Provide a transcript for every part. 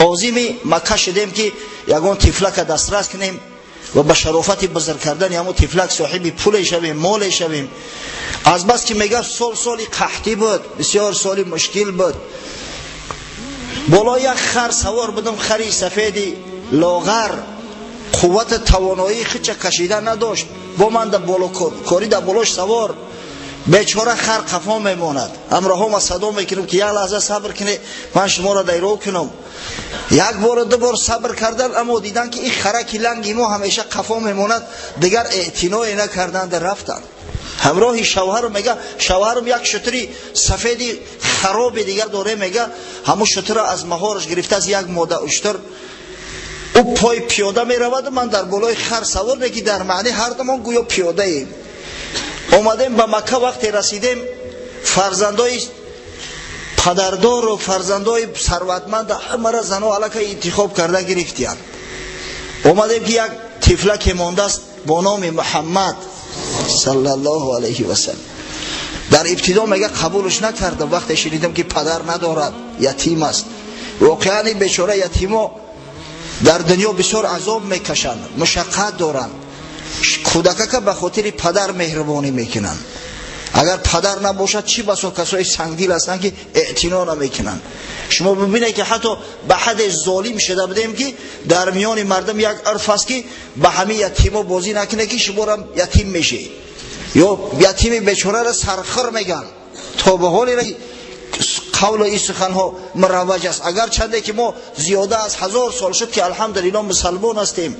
عظیم مکه شدیم که یگان تفلک دسترس کنیم و به شرافت بزرگ کردن همون تفلک صاحب پول شویم، مال شویم. از بس که میگه سالی قحطی بود، بسیار سالی مشکل بود. بالا یک خر سوار بودم، خری سفیدی لاغر، قوت توانایی خیچه کشیده نداشت، با من در بالا کاری در بالاش سوار. بیچاره خر قفا میماند. همراه ما صدا میکنم که یک لحظه صبر کنه، من شما را دیرو کنم. یک بار دو بار صبر کردن، اما دیدن که این خرک لنگی ما همیشه قفا میماند، دیگر اعتنایی نکردند، رفتن. همراه شوهرم میگه، شوهرم یک شتری سفیدی خراب دیگر داره، میگه همون شتر از مهارش گرفته از یک ماده اشتر، او پای پیاده میرود، من در بالای خر سوار، نگی در معنی هر دمان گویا پیاده ایم. اومدیم به مکه، وقتی رسیدیم فرزندای پدردار و فرزندای ثروتمند همه را زن و علکه انتخاب کرده گرفتیم. اومدیم که یک تفلک مانده است با نام محمد صلی الله علیه و سلم. در ابتدا میگه قبولش نکردم، وقتی شنیدم که پدر ندارد، یتیم است. واقعا بیچاره یتیما در دنیا بسیار عذاب میکشند، مشقت دارند. کودک که به خاطر پدر مهربانی میکنن، اگر پدر نباشد چی بسا کسای سنگدل هستن که اعتنا نمیکنن. شما ببینید که حتی به حد ظالم شده بودیم که در میان مردم یک عرف است که به همه یتیما بازی نکنه که شما را یتیم میشه، یا یتیم بیچاره را سرخر میگن. تا به حال قول این سخن ها مروج است. اگر چنده که ما زیاده از 1000 سال شد که الحمدلله مسلمان هستیم،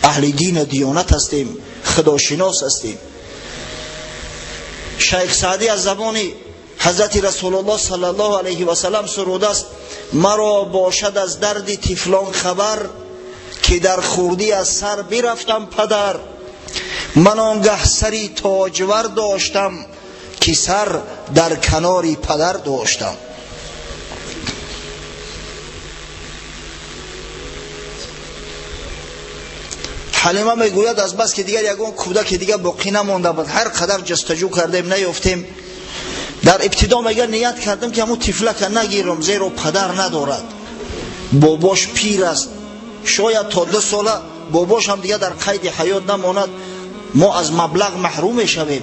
اهل دین و دیانت هستیم، خداشناس هستیم. شیخ سعدی از زبان حضرت رسول الله صلی الله علیه و سلم سروده است: مرا باشد از درد طفلان خبر، که در خوردی از سر برفتم پدر. من آنگه سری تاجور داشتم، که سر در کناری پدر داشتم. حلیمه میگوید از بس که دیگر یگان کودک دیگر باقی نمانده بود، هر قدر جستجو کردیم نیافتیم. در ابتدا میگه نیت کردم که همون تفلک نگیرم، زیرا پدر ندارد، باباش پیر است، شاید تا 2 ساله باباش هم دیگر در قید حیات نماند، ما از مبلغ محروم میشویم.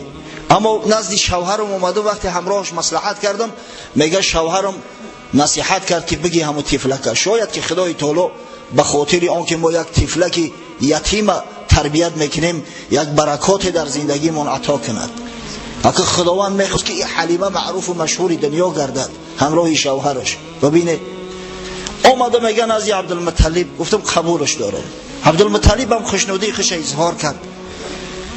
اما نزد شوهرم اومده، وقتی همراهش مصلحت کردم، میگه شوهرم نصیحت کرد که بگی همون تفلک، شاید که خدای تعالی به خاطر آنکه ما یک تفلک یتیم تربیت میکنیم یک برکات در زندگی من عطا کند. اگه خداوند میخواست که این حلیمه معروف و مشهور دنیا گردد همراه شوهرش. ببینه آمده میگن از عبدالمطلب، گفتم قبولش دارم. عبدالمطلب هم خوشنودی خش اظهار کرد،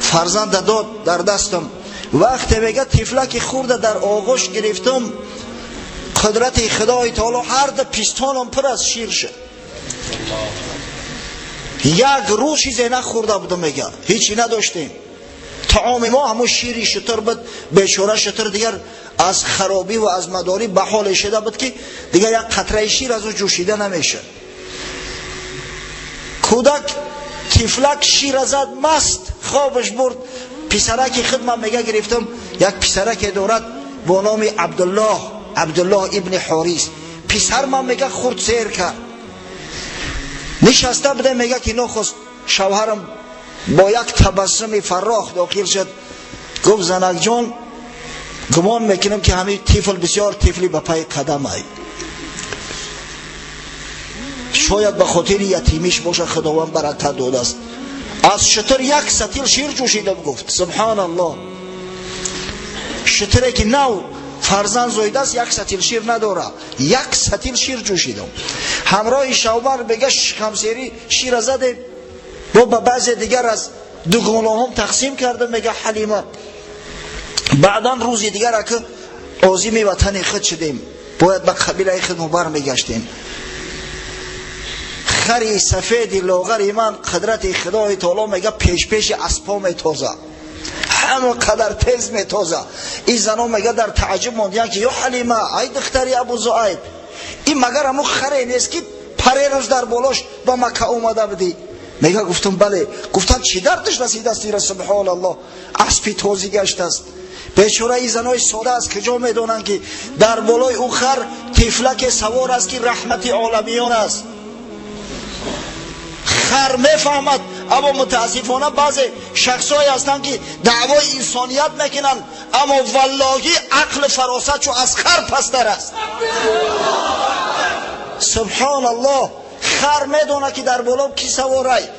فرزند داد در دستم. وقتی میگه تفلک خورده در آغوش گرفتم، قدرت خدای تعالی هر دو پیستانم پر از شیر شد. یک روز چیزی نخورده بودم، میگه هیچی نداشتیم، طعام ما همون شیری شتر بود. بیچاره شتر دیگر از خرابی و از مداری به حال شده بود که دیگر یک قطره شیر از او جوشیده نمیشه. کودک تفلک شیر زد، مست خوابش برد. پسرک خودم میگه گرفتم، یک پسرک دارد با نام عبدالله ابن حاریث. پسر من میگه خورد سیر کرد، نشسته بوده، میگه که نخست شوهرم با یک تبسم فراخ داخل شد، گفت زنک جان گمان میکنم که همین طفل بسیار طفلی به پای قدم ای، شاید به خاطر یتیمیش باشه، خداوند برکت داده است. از شتر یک ستیل شیر جوشیدم. گفت سبحان الله، شتره که نو فرزند زایده است یک ستیل شیر نداره، یک ستیل شیر جوشیدم. همراه شوهر بگه خمسیری شیر زده، با بعض دیگر از دوگانه هم تقسیم کرده. میگه حلیمه بعدا روزی دیگر که عازم وطن خود شدیم، باید به قبیله خود بر میگشتیم. خری سفید لاغر من قدرت خدای تعالی میگه پیش اسبا میتازه، همه قدر تیز میتازه. این زنا میگه در تعجب ماندیان که یا حلیمه ای دختری ابو زعید، این مگر همون خری نیست که پره روز در بالاش با مکه اومده بودی؟ میگه گفتم بله. گفتن چی دردش رسیده است؟ سبحان الله، اسبی تازی گشت است. بیچاره این زنای ساده است کجا میدونن که در بالای او خر طفلک سوار است که رحمت عالمیان است. خر میفهمد، اما متاسفانه بعض شخصایی هستند که دعوای انسانیت میکنن، اما والله عقل فراستشو از خر پستر است. سبحان الله. خر میدونه که در بالا کی سواره،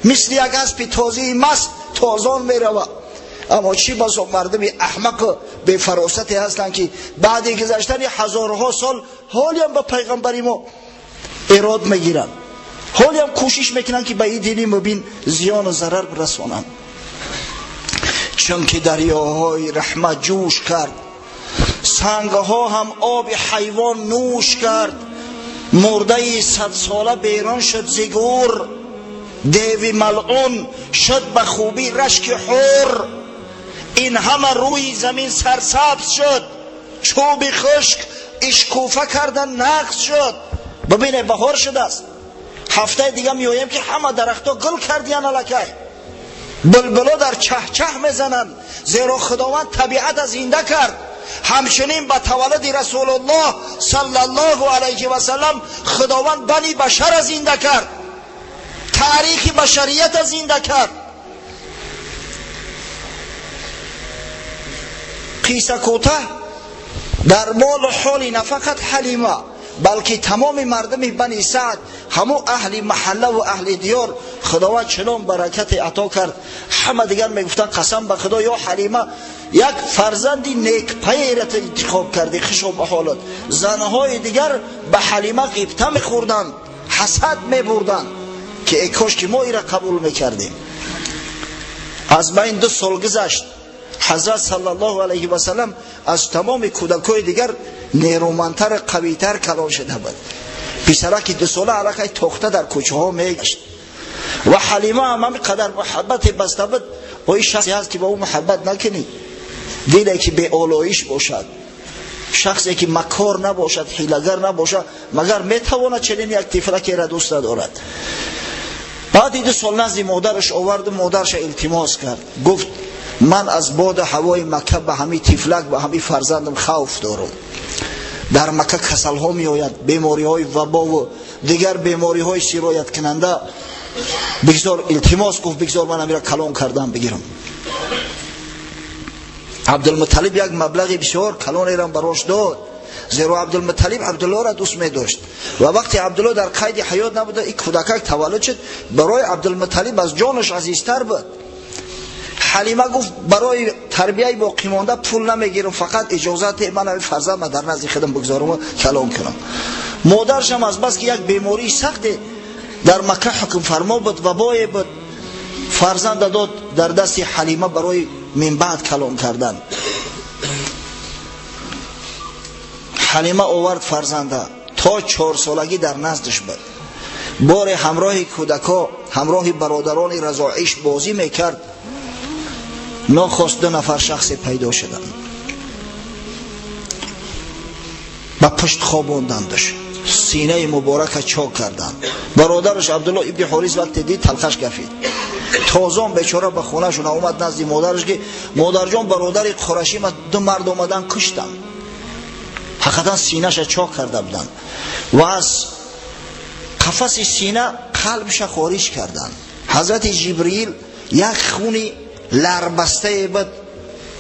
مثل یک اسب تازه مست تازان میروه. اما چی بسا مردم احمق به فراستی هستند که بعد گذشتن هزارها سال حالی هم به پیغمبری ما اراد میگیرن، حالی هم کوشش میکنن که به این دین مبین زیان و ضرر برسونن. چون که دریاهای رحمت جوش کرد، سنگها هم آب حیوان نوش کرد. مرده 100 ساله بیران شد زگور، دیوی ملعون شد به خوبی رشک حور. این همه روی زمین سرسبز شد، چوب خشک اشکوفه کردن نقص شد. ببینه بهار شده است، هفته دیگه میایم که همه درختها گل کردیان الکی، بلبلا در چه چه میزنن، زیرا خداوند طبیعت از زنده کرد. همچنین به تولد رسول الله صلی الله علیه و سلم خداوند بنی بشر از زنده کرد، تاریخ بشریت از زنده کرد. قصه کوتاه در مال حالی نه فقط حلیمه بلکه تمام مردم بنی سعد، همو اهل محله و اهل دیار خداوند چنان برکت عطا کرد. همه دیگر میگفتن قسم به خدا یا حلیمه یک فرزندی نیک پیرت انتخاب کردی، خوشو به حالت. زنهای دیگر به حلیمه غیبته میخوردن، حسد میبردن که ای کاش که ما ایره قبول میکردیم. از بین 2 سال گذشت، حضرت صلی الله علیه و سلم از تمام کودکای دیگر نیرومندتر قویتر کلان شده بود. پسرک 2 ساله علاقه تخته در کوچه ها میگشت و حلیمه هم قدر محبت بسته بود. و این شخصی هست که با او محبت نکنی، دیده که به آلایش باشد، شخصی که مکار نباشد، حیله‌گر نباشد، مگر میتواند چنین یک طفلک را دوست دارد. بعد 2 سال نزد مادرش آورد، مادرش التماس کرد، گفت من از باد هوای مکه به همین طفلک به همین فرزندم خوف دارم. در مکه کسل ها می آید، بیماری های وبا و دیگر بیماری های سرایت کننده. بگذار التماس گفت بگذار من امیره کلان کردم بگیرم. عبدالمطلب یک مبلغ بسیار کلان ایران براش داد، زیرا عبدالمطلب عبدالله را دوست می داشت و وقتی عبدالله در قید حیات نبوده این کودکک تولد شد، برای عبدالمطلب از جانش عزیزتر بود. حلیمه گفت برای تربیه باقی مانده پول نمیگیرم، فقط اجازت من فرزندم در نزد خودم بگذارم و کلام کنم. مادرش هم از بس که یک بیماری سخت در مکه حکم فرما بود، وبای بود، فرزند داد در دست حلیمه برای من بعد کلام کردن. حلیمه آورد فرزنده تا 4 سالگی در نزدش بود. بار همراه کودکا، همراه برادران رضاعیش بازی میکرد. ناخواست 2 نفر شخص پیدا شدن، با پشت خواباندندش، سینه مبارک چاک کردن. برادرش عبدالله ابن حریث وقتی دید تلخش گفید. تازان بیچاره به خونه شون اومد نزد مادرش که مادر جان برادر قریشی ما 2 مرد اومدن کشتن، حقیقتا سینه‌اش چاک کرده بودن و از قفس سینه قلبش خارج کردن. حضرت جبرئیل یک خونی لربسته بود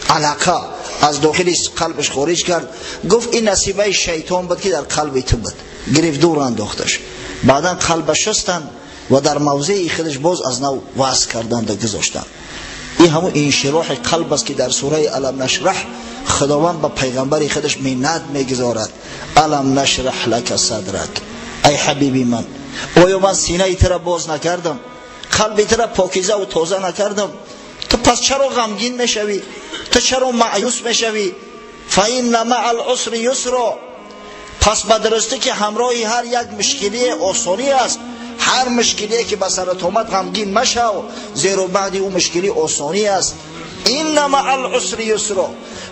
علاقه از داخل قلبش خارج کرد، گفت این نصیبه شیطان بود که در قلب تو بود، گرفت دور انداختش. بعدا قلبش شستن و در موضع خودش باز از نو وصل کردند و گذاشتن. این همون انشراح قلب است که در سوره الم نشرح خداوند به پیغمبر خودش منت میگذارد. الم نشرح لک صدرک، ای حبیبی من، آیا من سینه تو را باز نکردم، قلب تو را پاکیزه و تازه نکردم؟ تو پس چرا غمگین میشوی؟ تو چرا مایوس میشوی؟ فإن مع العسر یسرا، پس به درستی که همراه هر یک مشکلی آسانی است. هر مشکلی که به سرت آمد غمگین مشو، زیرا بعد اون مشکلی آسانی است. این مع العسر یسرا،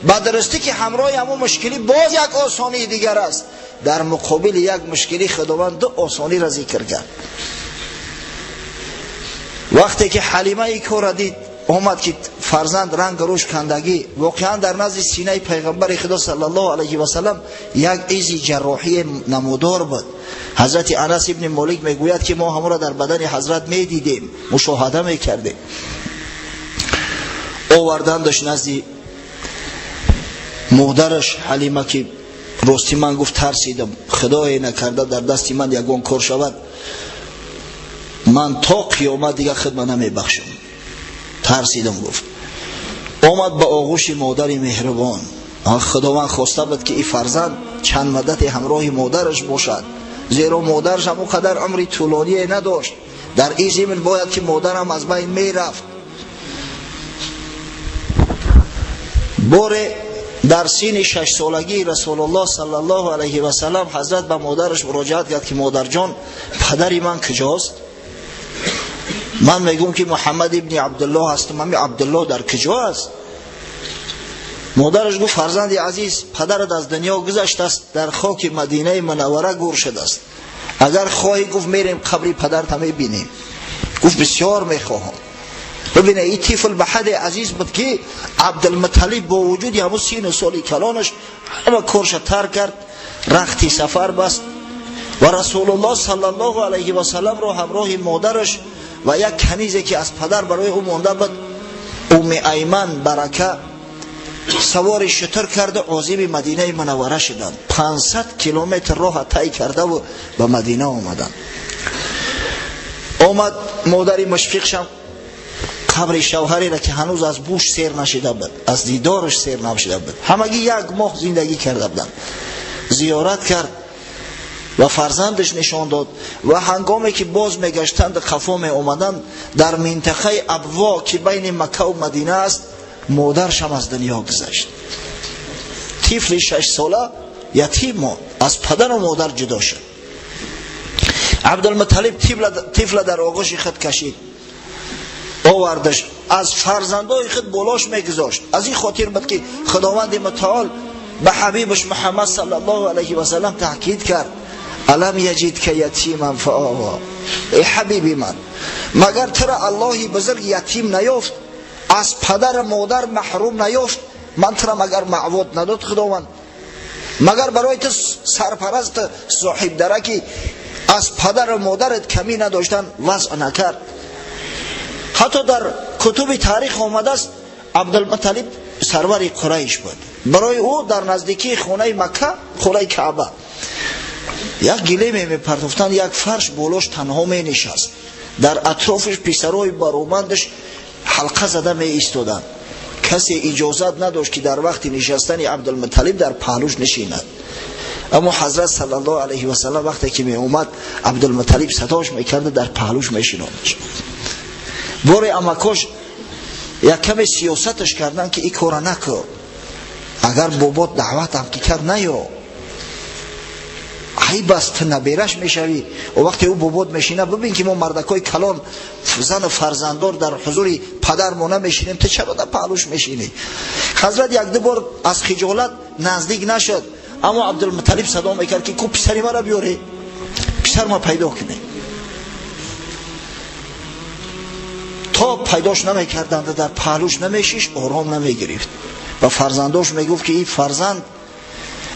به درستی که همراه همون مشکلی باز یک آسانی دیگر است. در مقابل یک مشکلی خداوند 2 آسانی را ذکر کرد. وقتی که حلیمه ای کار دید، اومد که فرزند رنگ روش کندگی واقعا در نزد سینه پیغمبر خدا صلی الله علیه و سلم یک ایزی جراحی نمودار بود. حضرت انس ابن مالک میگوید که ما همون را در بدن حضرت میدیدیم، مشاهده میکردیم. آوردندش نزد مادرش حلیمه که راستی من گفت ترسیدم خدای نکرده در دست من یگان کار شود، من تا قیامت دیگه خدمت نمیبخشم، ترسیدم. گفت آمد به آغوش مادر مهربان. خداوند خواسته بود که این فرزند چند مدت همراه مادرش باشد، زیرا مادرش هم اونقدر عمری طولانی نداشت. در این زمین باید که مادرم از بین میرفت. باره در سین 6 سالگی رسول الله صلی الله علیه و سلم حضرت به مادرش مراجعت کرد که مادر جان پدری من کجاست؟ من میگم که محمد ابن عبدالله هستم، من عبدالله در کجا است؟ مادرش گفت فرزند عزیز پدرت از دنیا گذشت است، در خاک مدینه منوره گور شده است. اگر خواهی گفت میریم قبری پدرت هم ببینیم. گفت بسیار میخواهم. ببینه این طفل به حد عزیز بود که عبدالمطلب با وجود همون سین و سالی کلانش همه کارش ترک کرد، رختی سفر بست و رسول الله صلی الله علیه و سلم را همراه مادرش و یک کنیزی که از پدر برای او مانده بود ام ایمن برکه سوار شتر کرده عازم مدینه منوره شدند. 500 کیلومتر راه طی کرده و به مدینه آمدند. آمد مادری مشفق شد قبر شوهری را که هنوز از بوش سیر نشده بود، از دیدارش سیر نشده بود، همگی 1 ماه زندگی کرده بودند. زیارت کرد و فرزندش نشان داد و هنگامی که باز میگشتند قفا می آمدند در منطقه ابوا که بین مکه و مدینه است مادرش هم از دنیا گذشت. طفل 6 ساله یتیم ماند، از پدر و مادر جدا شد. عبدالمطلب طفل در آغوش خود کشید، آوردش از فرزندای خود بالاش میگذاشت. از این خاطر بود که خداوند متعال به حبیبش محمد صلی الله علیه و سلم تاکید کرد الم یجد که یتیما فآوا. ای حبیبی من مگر ترا الله بزرگ یتیم نیافت، از پدر مادر محروم نیافت؟ من ترا مگر معبود نداد خداوند؟ مگر برای تو سرپرست صاحب درکی از پدر و مادرت کمی نداشتن وضع نکرد؟ حتی در کتب تاریخ آمده است عبدالمطلب سرور قریش بود. برای او در نزدیکی خانه مکه، خانه کعبه، یک گله میپرداختند، یک فرش بالاش تنها می نشست، در اطرافش پسرای برومندش حلقه زده می ایستادند. کسی اجازت نداشت که در وقت نشستن عبدالمطلب در پهلوش نشیند. اما حضرت صلی الله علیه و سلم وقتی که می اومد عبدالمطلب صداش میکرد در پهلوش میشیناندش. بار امکاش یک کمی سیاستش کردن که ای کارا نکن، اگر بابات دعوت هم که کرد نیا، ای بس تو نبیرش میشوی و وقتی او بابات میشینه ببین که ما مردکای کلان زن و فرزندار در حضور پدر ما نمیشینیم، تو چرا در پهلوش میشینی؟ حضرت 1-2 بار از خجالت نزدیک نشد، اما عبدالمطلب صدا میکرد که کو پسری مرا بیاره، پسر ما پیدا کنه. تا پیداش نمیکردند در پهلوش نمیشیش، آرام نمیگرفت و فرزنداش میگفت که این فرزند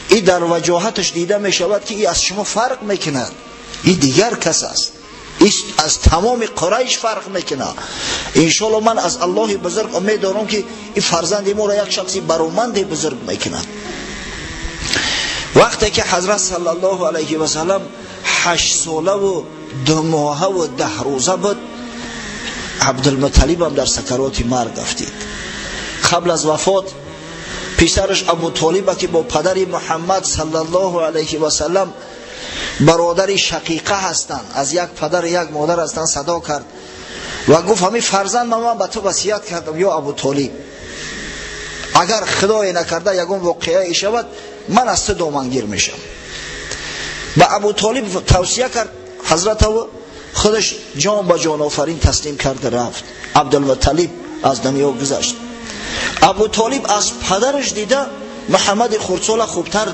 این در وجاهتش دیده میشود که این از شما فرق میکند، این دیگر کس است، این از تمام قریش فرق میکنه. انشالله من از الله بزرگ امید دارم که این فرزند ما را یک شخصی برومند بزرگ میکنه. وقتی که حضرت صلی الله علیه و سلم 8 ساله و 2 ماهه و 10 روزه بود، عبدالمطلب هم در سکرات مرگ افتید. قبل از وفات پسرش ابو طالب که با پدر محمد صلی الله علیه و سلم برادر شقیقه هستند، از یک پدر یک مادر هستند، صدا کرد و گفت همین فرزند من به تو وصیت کردم یا ابو طالب، اگر خدای نکرده یگان واقعه شود من از تو دامنگیر میشم. به ابو طالب توصیه کرد حضرت او خودش جان به جان آفرین تسلیم کرده رفت. عبدالمطلب از دنیا گذشت. ابو طالب از پدرش دیده محمد خردسال خوبتر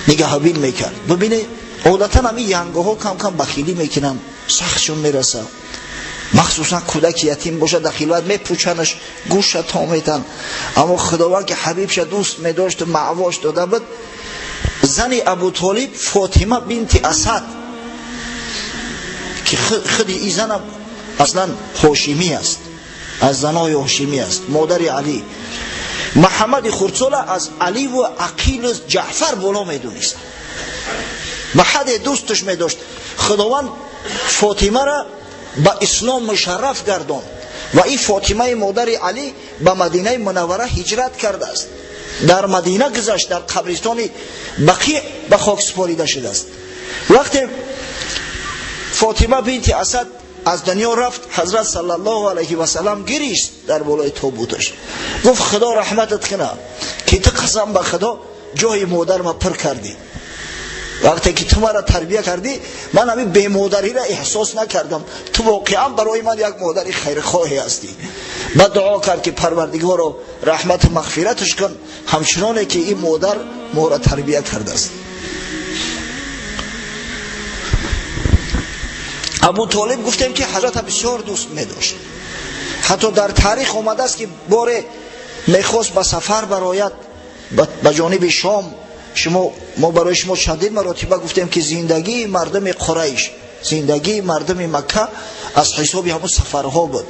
نگهبین میکرد. ببینه عادتا همین ینگه ها کم کم بخیلی میکنن، سختشون میرسه. مخصوصا کودک یتیم باشه در خلوت میپوچنش، گوش تا میتن. اما خداوند که حبیبش دوست میداشت و معواش داده بود. زن ابو طالب فاطمه بنت اسد که خودی این زن اصلا هاشمی است، از زنای هاشمی است، مادر علی. محمد خردساله از علی و عقیل جعفر بالا میدونست، محد دوستش میداشت. خداوند فاطمه را به اسلام مشرف گردان و این فاطمه مادر علی به مدینه منوره هجرت کرده است. در مدینه گذشت، در قبرستان بقیع به خاک سپاریده شده است. وقتی فاطمه بنت اسد از دنیا رفت، حضرت صلی الله علیه و سلم گریست در بالای تابوتش، گفت خدا رحمتت کنه که تو قسم به خدا جای مادر ما پر کردی. وقتی که تو مرا تربیه کردی من همین بی مادری را احساس نکردم، تو واقعا برای من یک مادری خیرخواهی هستی. بعد دعا کرد که پروردگار رو رحمت مغفرتش کن، همچنانه که این مادر ما را تربیه کرده است. ابو طالب گفتیم که حضرت بسیار دوست می داشت. حتی در تاریخ آمده است که بار میخواست به سفر برآید به جانب شام. ما برای شما چندین مراتبه گفتیم که زندگی مردم قریش، زندگی مردم مکه از حساب همون سفرها بود،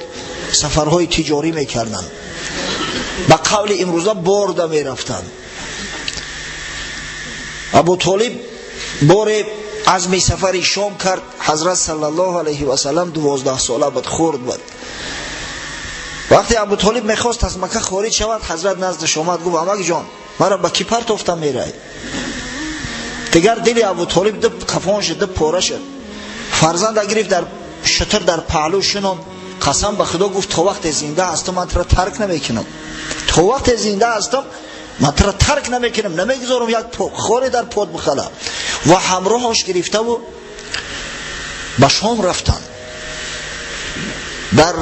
سفرهای تجاری میکردن. به قول امروزه برده میرفتن. ابو طالب بار عزم سفر شام کرد. حضرت صلی الله علیه و سلم 12 ساله بود، خرد بود. وقتی ابو طالب میخواست از مکه خارج شود، حضرت نزدش آمد، گفت عمک جان مرا به کی پرتافته میرای؟ دیگر دل ابو طالب دو کفانش دو پاره شد. فرزند گرفت در شتر در پهلو شنون، قسم به خدا گفت تا وقت زنده هستم من تو را ترک نمیکنم، تا وقت زنده هستم من تو را ترک نمیکنم، نمیگذارم یک خاری در پاد بخله. و همراهش گرفته و به شام رفتن. در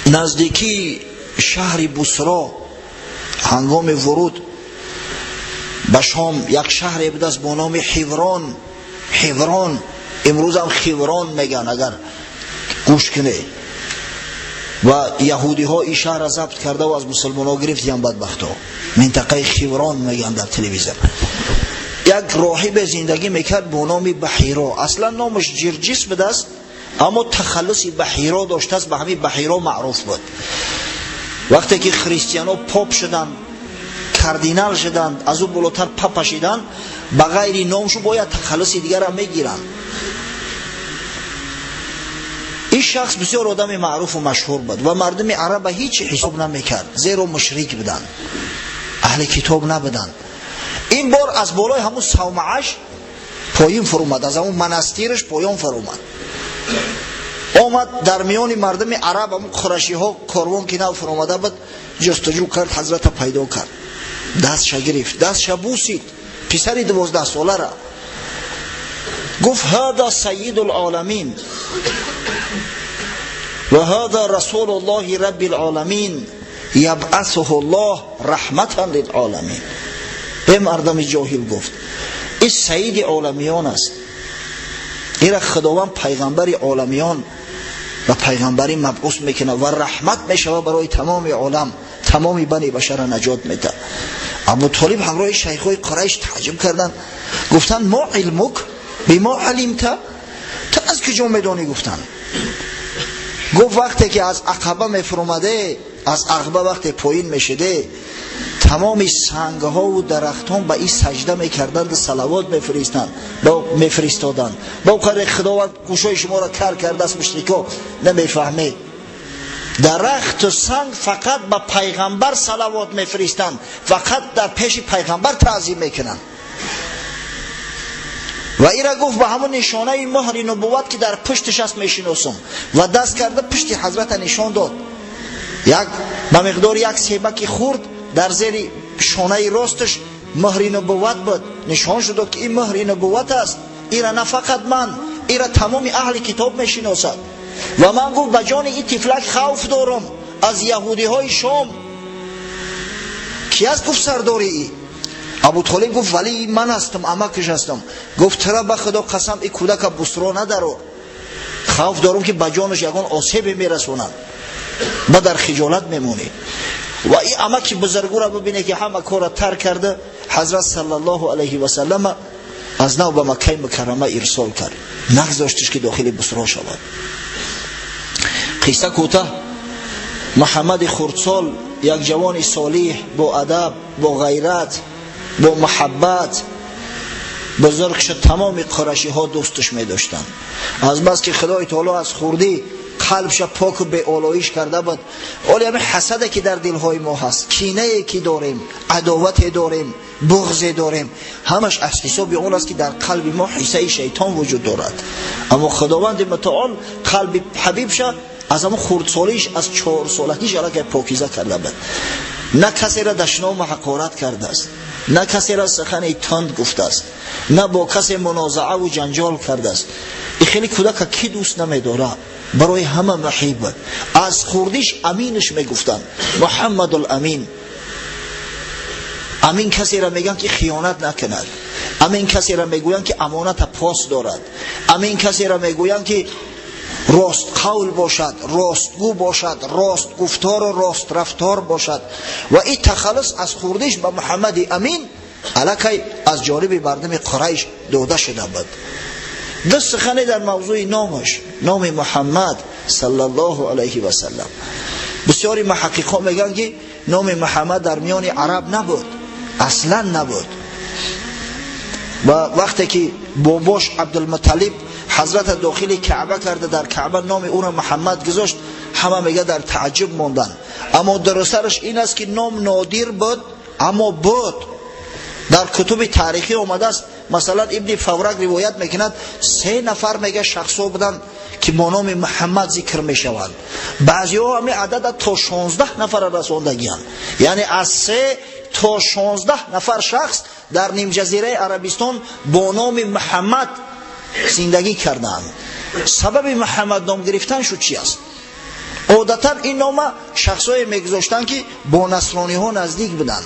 نزدیکی شهر بصره هنگام ورود به شام یک شهر بود است با نام حوران. حوران امروز هم خیوران میگن اگر گوش کنه. و یهودی ها این شهر را ضبط کرده و از مسلمان ها گرفتیم بدبخت ها. منطقه خیوران میگن در تلویزیون. یک راهب زندگی میکرد با نام بحیرا. اصلا نامش جرجس بود است اما تخلصی بحیرا داشته است، به همین بحیرا معروف بود. وقتی که خریستیان ها پاپ شدن، کاردینال شدند، از او بالاتر پاپ شدند، به غیر نامشو باید تخلصی دیگر هم میگیرن. این شخص بسیار آدم معروف و مشهور بود و مردم عرب هیچ حساب نمیکرد، زیرا مشرک بودن، اهل کتاب نبودن. این بار از بالای همون صومعش پایین فرومد، از همون منستیرش پایین فرومد، آمد در میان مردم عرب، همون قریشی ها کاروان که نو فرومده بود، جستجو کرد، حضرت پیدا کرد، دستش گرفت، دستش بوسید، پسر 12 ساله را. گفت هذا سید العالمین و هذا رسول الله رب العالمین یبعثه الله رحمتا للعالمین. به مردم جاهل گفت این سید عالمیان است، این را خداوند پیغمبر عالمیان و پیغمبری مبعوث میکنه و رحمت میشود برای تمام عالم، تمامی بنی بشر نجات میده. ابو طالب همراه شیخای قریش تعجب کردن، گفتن ما علمک بما علمت، تو از کجا میدونی؟ گفتن گفت وقتی که از عقبه میفرمده، از عقبه وقتی پایین میشده، تمام سنگ ها و درختان به این سجده میکردند، صلوات میفرستادند. با کار خداوند گوشای شما را کر کرده است، مشرکا نمیفهمه. درخت و سنگ فقط به پیغمبر صلوات میفرستند، فقط در پیش پیغمبر تعظیم میکنند. و این را گفت به همون نشانه مهر نبوت که در پشتش است میشناسم، و دست کرده پشت حضرت نشان داد. یک به مقدار یک سیبک خورد در زیر شانه راستش مهر نبوت بود، نشان شد که این مهر نبوت است. این را نه فقط من، این را تمام اهل کتاب میشناسد. و من گفت به جان این طفلک خوف دارم از یهودی های شام. کی است؟ گفت سرداری ای. ابو طالب گفت ولی من هستم، عمکش هستم. گفت ترا به خدا قسم این کودک بصره ندارو، خوف دارم که به جانش یگان آسیبی میرسونن، با در خجالت میمونی. و این اما که بزرگو را ببینه که همه کار ترک کرده، حضرت صلی الله علیه و سلم از نو به مکه مکرمه ارسال کرد، نگذاشتش که داخل بصره شود. قصه کوتاه، محمد خردسال یک جوان صالح با ادب، با غیرت، با محبت بزرگ شد. تمام قریشی ها دوستش می داشتن، از بس که خدای تعالی از خوردی قلبش پاک و به آلایش کرده بود. ولی همین حسده که در دلهای ما هست، کینه که داریم، عداوت داریم، بغض داریم، همش از حساب اون است که در قلب ما حصه شیطان وجود دارد. اما خداوند متعال قلب حبیب شه از همون خردسالیش، از 4 سالگیش که پاکیزه کرده بود. نه کسی را دشنام حقارت کرده است، نه کسی را سخن تند گفته است، نه با کسی منازعه و جنجال کرده است. این خیلی کودک کی دوست نمیداره، برای همه محیب. از خوردیش امینش میگفتن محمد الامین. امین کسی را میگن که خیانت نکند، امین کسی را میگوین که امانت پاس دارد، امین کسی را میگوین که راست قول باشد، راستگو باشد، راست گفتار و راست رفتار باشد. و این تخلص از خوردیش به محمد امین الکی از جانب مردم قریش داده شده بود. دو سخنی در موضوع نامش، نام محمد صلی الله علیه و سلم. بسیاری محققان میگن که نام محمد در میان عرب نبود، اصلا نبود. و وقتی که باباش عبدالمطلب حضرت داخل کعبه کرده، در کعبه نام او را محمد گذاشت، همه میگه در تعجب ماندن. اما درستش این است که نام نادر بود، اما بود. در کتب تاریخی آمده است، مثلا ابن فورق روایت میکند 3 نفر میگه شخصا بودن که با نام محمد ذکر میشوند. بعضی ها همه عدد تا 16 نفر رساندگیان، یعنی از 3 تا 16 نفر شخص در نیم جزیره عربستان با نام محمد زندگی کردند. سبب محمد نام گرفتن شو چی است؟ عادتا این نام شخصای میگذاشتن که با نصرانی ها نزدیک بودن،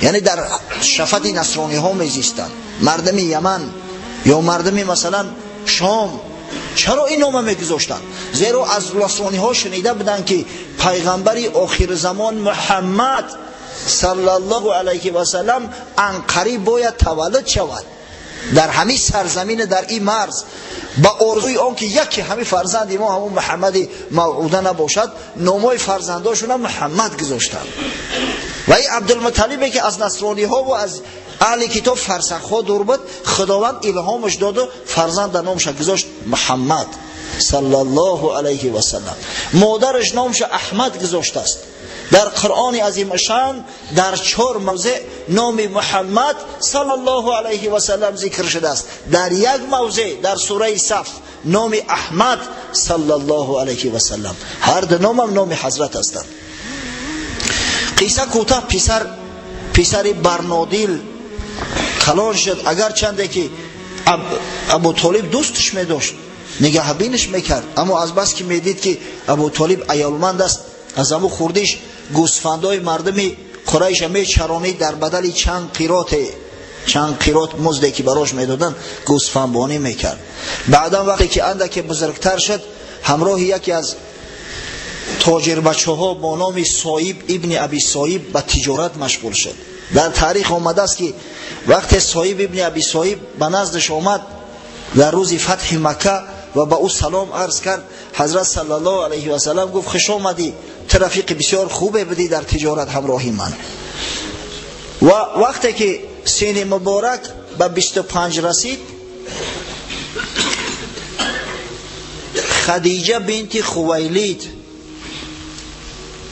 یعنی در شفت نصرانی ها میزیستن، مردم یمن یا مردم مثلا شام. چرا این نام میگذاشتن؟ زیرا از نصرانی ها شنیده بودن که پیغمبر آخر زمان محمد صلی الله علیه و سلم انقریب باید تولد شود در همین سرزمین، در این مرز. با آرزوی آن که یکی همین فرزند ما همون محمد موعوده نباشد، نامای فرزنداشون محمد گذاشتن. و این عبدالمطلبی که از نصرانی ها و از اهل کتاب فرسخ ها دور بود، خداوند الهامش داد و فرزند در نامش گذاشت محمد صلی الله علیه و سلم. مادرش نامش احمد گذاشته است. در قرآن عظیم شان در 4 موضع نام محمد صلی الله علیه و سلم ذکر شده است. در یک موضع در سوره صف نام احمد صلی الله علیه و سلم. هر دو نام هم نام حضرت هستند. قصه کوتاه، پسر برنادیل کلان شد، اگر چنده که ابو طالب دوستش می داشت، نگهبینش میکرد، اما از بس که میدید که ابو طالب عیالمند است، از امو خوردیش گوسفندای مردم قریش می چرانید، در بدل چند قیرات مزدی که براش میدادن گوسفندبانی میکرد. بعدا وقتی که اندک بزرگتر شد، همراه یکی از تاجر بچه ها با نام صایب ابن ابی صایب به تجارت مشغول شد. در تاریخ آمده است که وقت صایب ابن ابی صایب به نزدش آمد در روز فتح مکه و با او سلام عرض کرد، حضرت صلی الله علیه و سلم گفت خوش آمدی، رفیق بسیار خوبه بدی در تجارت همراهی من. و وقتی که سین مبارک به 25 رسید، خدیجه بنت خویلد،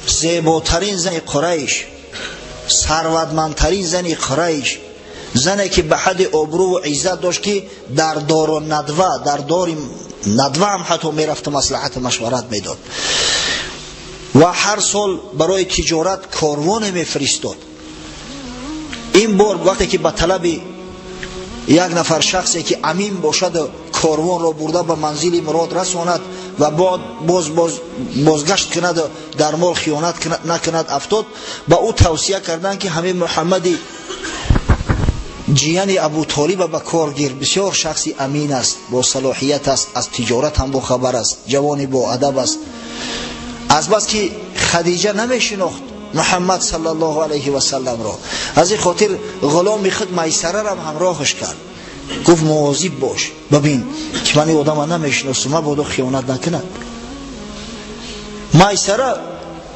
زیباترین زن قریش، ثروتمندترین زن قریش، زنی که به حد آبرو و عزت داشت که در دار و ندوه، در دار ندوه هم حتی میرفت مصلحت مشورت میداد و هر سال برای تجارت کاروان میفرستاد. این بار وقتی که به طلب یک نفر شخصی که امین باشد کاروان را برده به منزل مراد رساند و بعد بازگشت کند، در مال خیانت نکند افتاد، با او توصیه کردند که همین محمد جیان ابو طالب به کار گیر. بسیار شخصی امین است، با صلاحیت است، از تجارت هم با خبر است، جوانی با ادب است. از بس که خدیجه نمیشناخت محمد صلی الله علیه و سلم را، از این خاطر غلام خود میسره را همراهش کرد. گفت مواظب باش، ببین که من آدم نمیشناسم، من با خیانت نکند. میسره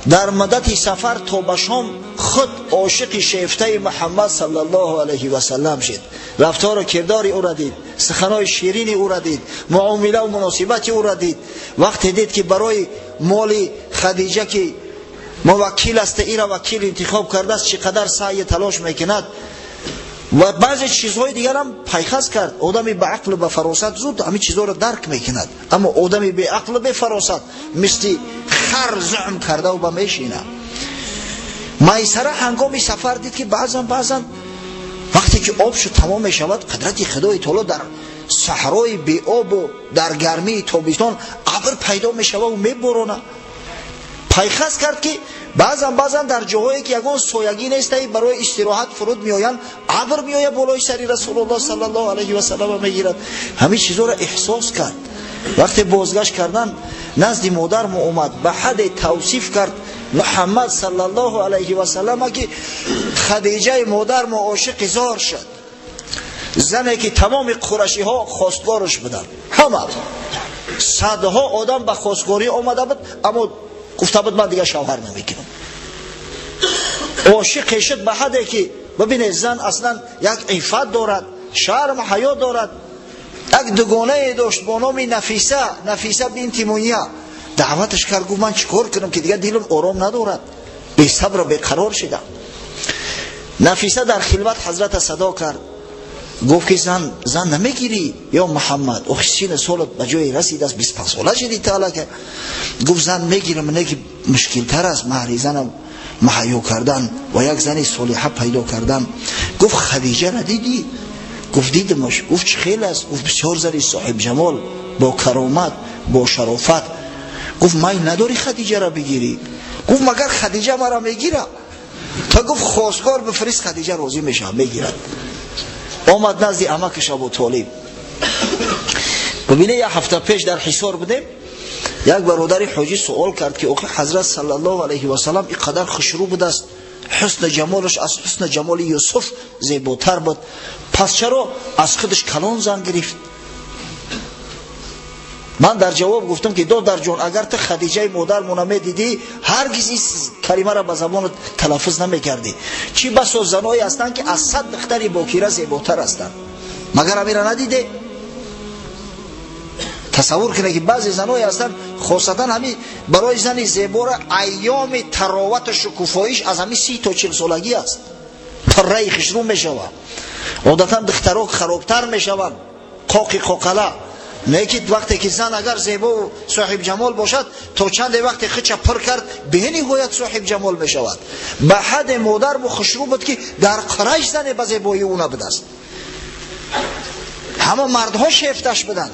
در مدت سفر تا به شام خود عاشق شیفته محمد صلی الله علیه و سلم شد. رفتار و کردار او را دید، سخنهای شیرین او را دید، معامله و مناسبت او را دید. وقتی دید که برای مال خدیجه که موکل است، این را وکیل انتخاب کرده است، چقدر سعی تلاش میکند و بعضی چیزهای دیگر هم پیخست کرد. آدمی به عقل و به فراست زود همین چیزها را درک میکند، اما آدمی به عقل و به فراست مثل خر زعم کرده و به میشینه. میسره هنگام سفر دید که بعضا وقتی که آب شد تمام میشود، قدرت خدای تعالی در صحرای بی آب و در گرمی تابستان ابر پیدا میشود و میبرونه. پیخست کرد که بعضا در جاهایی که یگان سایگی نیست برای استراحت فرود میآیند، ابر میآید بالای سری رسول الله صلی الله علیه و سلم میگیرد. همین چیزا را احساس کرد. وقتی بازگشت کردن نزد مادرم اومد، به حد توصیف کرد محمد صلی الله علیه و سلم که خدیجه مادرم عاشق زار شد، زنی که تمام قریشی ها خواستگارش بودن، همه صدها آدم به خواستگاری آمده بود، اما گفته بود من دیگه شوهر نمیگیرم. عاشق شد به حدی که ببینید زن اصلا یک عفت دارد، شرم و حیا دارد. یک دوگانه داشت با نام نفیسه بنت منیه. دعوتش کرد، گفت من چیکار کنم که دیگه دلم آرام ندارد، بی صبر و بیقرار شدم. نفیسه در خلوت حضرت صدا کرد، گفت که زن نمیگیری یا محمد؟ او سین سالت به جای رسید است، 25 ساله شدی تا که. گفت زن میگیرم، نه که مشکل تر است مهر زنم مهیا کردن و یک زن صالحه پیدا کردن. گفت خدیجه را دیدی؟ گفت دیدمش. گفت چه خیلی است؟ گفت بسیار زنی صاحب جمال، با کرامت، با شرافت. گفت میل نداری خدیجه را بگیری؟ گفت مگر خدیجه مرا میگیره؟ تا گفت خواستگار بفرست، خدیجه راضی میشه میگیرد. آمد نزد عمکش ابو طالب. ببینه یه هفته پیش در حصار بودیم، یک برادر حاجی سوال کرد که آخه حضرت صلی الله علیه و سلم اینقدر خوشرو بود است، حسن جمالش از حسن جمال یوسف زیباتر بود، پس چرا از خودش کلان زن گرفت؟ من در جواب گفتم که دو در جان، اگر تو خدیجه مادر منمی دیدی هرگز این کلمه را به زبان تلفظ نمی کردی. چی بسا زنایی هستند که از 100 دختری باکیره زیباتر هستند، مگر همین را ندیده؟ تصور کنه که بعضی زنایی هستند خاصتا همین برای زن زیبا را ایام تراوت و شکوفاییش از همین 30 تا 40 سالگی است، پره خشرو می شود. عادتا دخترها خرابتر می شوند، قاقله. نه که وقتی که زن اگر زیبا و صاحب جمال باشد تا چند وقت خچ پر کرد به نهایت صاحب جمال می شود. به حد مادر و خوشرو بود که در قریش زن به زیبایی او نبود است. همه مردها شیفتش بدن.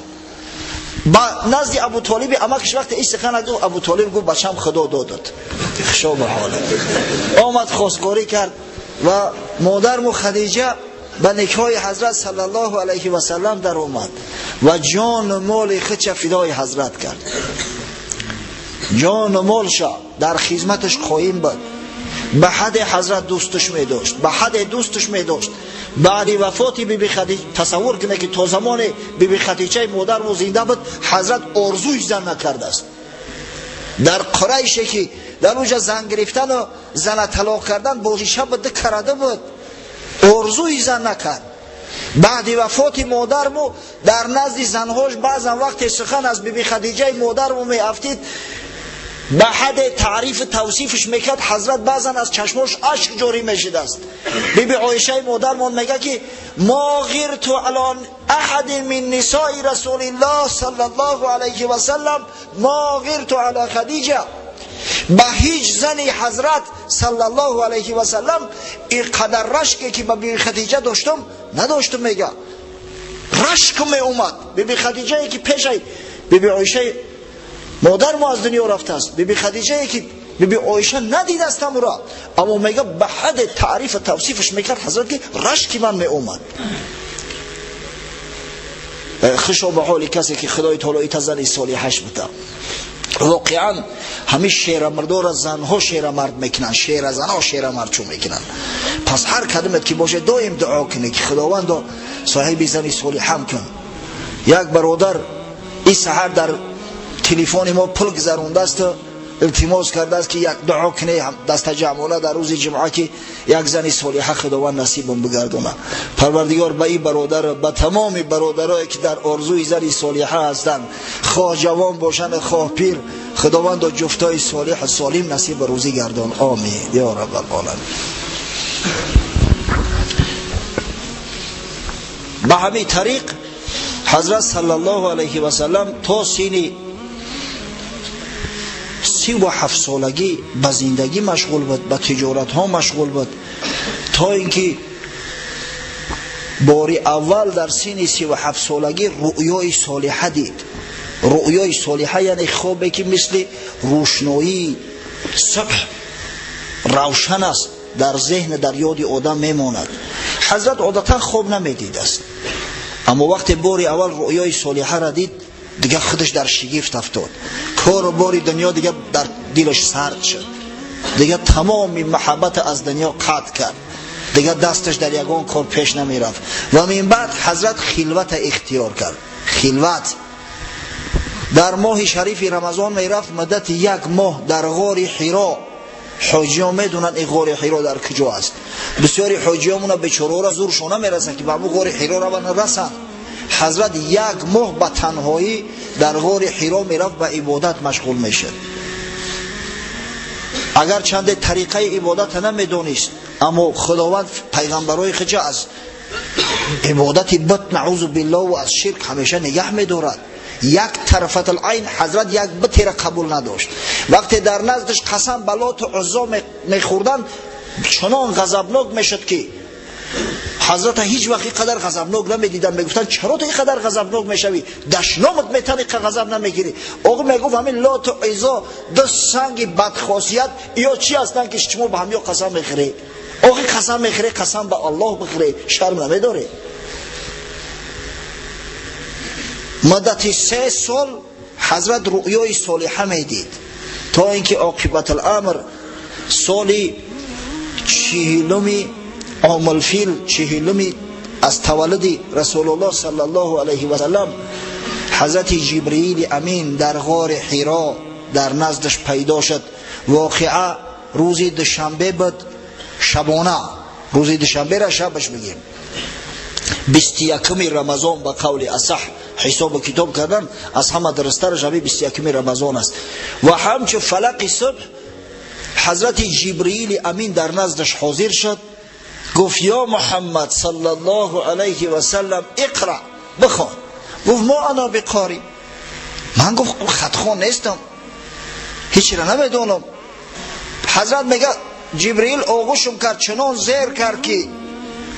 با نزد ابو طالب عمکش وقت این سخن گفت، ابو طالب گفت بچم خدا داد خشا به حاله. آمد خواستگاری کرد و مادرم خدیجه به نکاح حضرت صلی الله علیه و سلم در اومد و جان و مال خودش فدای حضرت کرد. جان و مالش در خدمتش قایم بود. به حد حضرت دوستش می داشت، به حد دوستش می داشت. بعد وفات بیبی خدیجه تصور کنه که تا زمان بیبی خدیجه مادر و زنده بود، حضرت آرزوی زن نکرده است. در قریش که در اونجا زن گرفتن و زن طلاق کردن بازیشه بده کرده بود، آرزوی زن نکرد. بعد وفات مادرمو در نزد زنهاش بعضا وقت سخن از بیبی خدیجه مادرمو می افتید، به حد تعریف توصیفش میکرد، حضرت بعضا از چشماش اشک جاری میشد است. بیبی عایشه مادرمون میگه که ما غیرت علی احد من نساء رسول الله صلی الله علیه و سلم ما غیرت علی خدیجه. به هیچ زنی حضرت صلی الله علیه و سلم اینقدر رشکی که به بیبی خدیجه نداشتم. میگه رشک می اومد. بیبی خدیجه که پیش بیبی عایشه مادر ما از دنیا رفته است، بیبی خدیجه که بیبی عایشه ندید استم را، اما میگه به حد تعریف و توصیفش میکرد حضرت که رشک من می اومد. خشو به حال کسی که خدای تعالی ایت زن صالحش بده. واقعا همین شیر مردو را زنها شیر مرد میکنن، شیر زنها شیر مرد چون میکنن. پس هر کدومت که باشه دائم دعا کنه که خداوند صاحب زن صالحم کن. یک برادر این سحر در تلفن ما پول گذرونده است، التماس کرده است که یک دعا کنه دست جمعاله در روز جمعه که یک زن صالحه خداوند نصیبم بگردونه. پروردگار به این برادر، به تمام برادرایی که در آرزوی زن صالحه هستند، خواه جوان باشند خواه پیر، خداوند جفتای صالح سالم نصیب روزی گردان. آمین یا رب العالمین. به همین طریق حضرت صلی الله علیه و سلم تا سن 37 سالگی به زندگی مشغول بود، به تجارت ها مشغول بود، تا اینکه باری اول در سن 37 سالگی رؤیای صالحه دید. رؤیای صالحه یعنی خوابی که مثل روشنایی صبح روشن است، در ذهن در یاد آدم میماند. حضرت عادتا خواب نمیدید است، اما وقتی باری اول رؤیای صالحه را دید دیگه خودش در شگفت افتاد. کار و باری دنیا دیگه در دلش سرد شد، دیگه تمام محبت از دنیا قطع کرد، دیگه دستش در یگان کار پیش نمی رفت. و من بعد حضرت خلوت اختیار کرد. خلوت در ماه شریف رمضان می رفت، مدت یک ماه در غار حرا. حاجیان میدونن این غار حرا در کجا است. بسیاری حاجیامون بیچاره را زورشون نمیرسه که به غار حرا را نرسن. حضرت یک ماه به تنهایی در غار حرا میرفت و عبادت مشغول میشد. اگر چند طریقه عبادت نمیدونست، اما خداوند پیغمبرای خود از عبادت بت نعوذ بالله و از شرک همیشه نگه میدارد. یک طرفت العین حضرت یک بتی را قبول نداشت. وقتی در نزدش قسم به لات و عزا میخوردن چنان غضبناک میشد که حضرت هیچ وقت قدر غضبناک نمیدیدن. میگفتن چرا تو اینقدر غضبناک میشوی؟ دشنامت میتنی که غضب نمیگیری؟ آقا میگفت همین لات و عزا دو سنگ بدخاصیت یا چی هستن که شما به هم یا قسم میخوری؟ آقا قسم میخوری قسم به الله بخوری، شرم نمیداری؟ مدت 3 سال حضرت رؤیای صالحه میدید، تا اینکه عاقبت الامر سال 40 عام الفیل 40 از تولد رسول الله صلی الله علیه و سلم حضرت جبرئیل امین در غار حرا در نزدش پیدا شد. واقعا روز دوشنبه بود، شبانه روز دوشنبه را شبش بگیم 21 رمضان به قول اصح حساب و کتاب کردن، از همه درستر شب 21 رمضان است. و همچون فلق صبح حضرت جبرئیل امین در نزدش حاضر شد، گفت یا محمد صلی الله علیه و سلم اقرا، بخوان. گفت ما انا بقاری، من گفت خطخوان نیستم، هیچی را نمیدونم. حضرت میگه جبرئیل آغوشم کرد، چنان زیر کرد که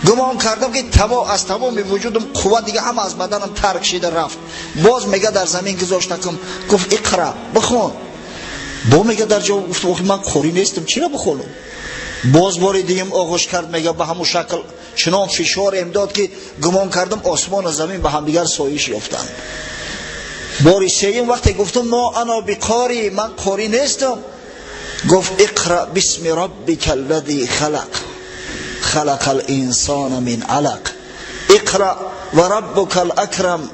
گمان کردم که از تمام وجودم قوت دیگه هم از بدنم ترک شده رفت. باز میگه در زمین گذاشتم، گفت اقرا، بخوان. با میگه در جواب گفت من قاری نیستم، چرا بخونم؟ باز باری دیگه آغوش کرد، میگه به همون شکل چنان فشار امداد که گمان کردم آسمان و زمین به هم دیگر سایش یافتند. باری سوم وقتی گفتم ما انا بقاری، من قاری نیستم، گفت اقرا بسم ربک الذی خلق خلق الانسان من علق اقرا و ربک الاکرم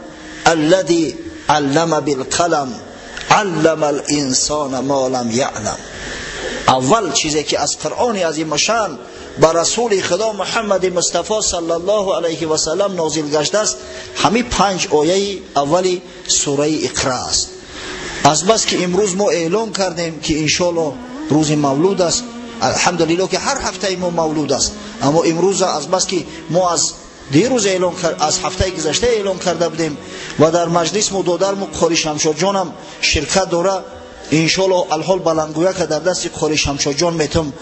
الذی علم بالقلم علم الانسان ما لم یعلم. اول چیزی که از قرآن عظیم شان با رسول خدا محمد مصطفی صلی الله علیه و سلم نازل گشته است، همین 5 آیه اولی سوره اقرا است. از بس که امروز ما اعلام کردیم که انشالله روز مولود است، الحمدلله که هر هفته ما مولود است، اما امروز از بس که ما از دیروز اعلام کرد، از هفته گذشته اعلام کرده بودیم و در مجلس ما دادر قاری شمشاد جانم شرکت داره، انشالله الحال بلندگویا که در دست قاری شمشاد جان میتم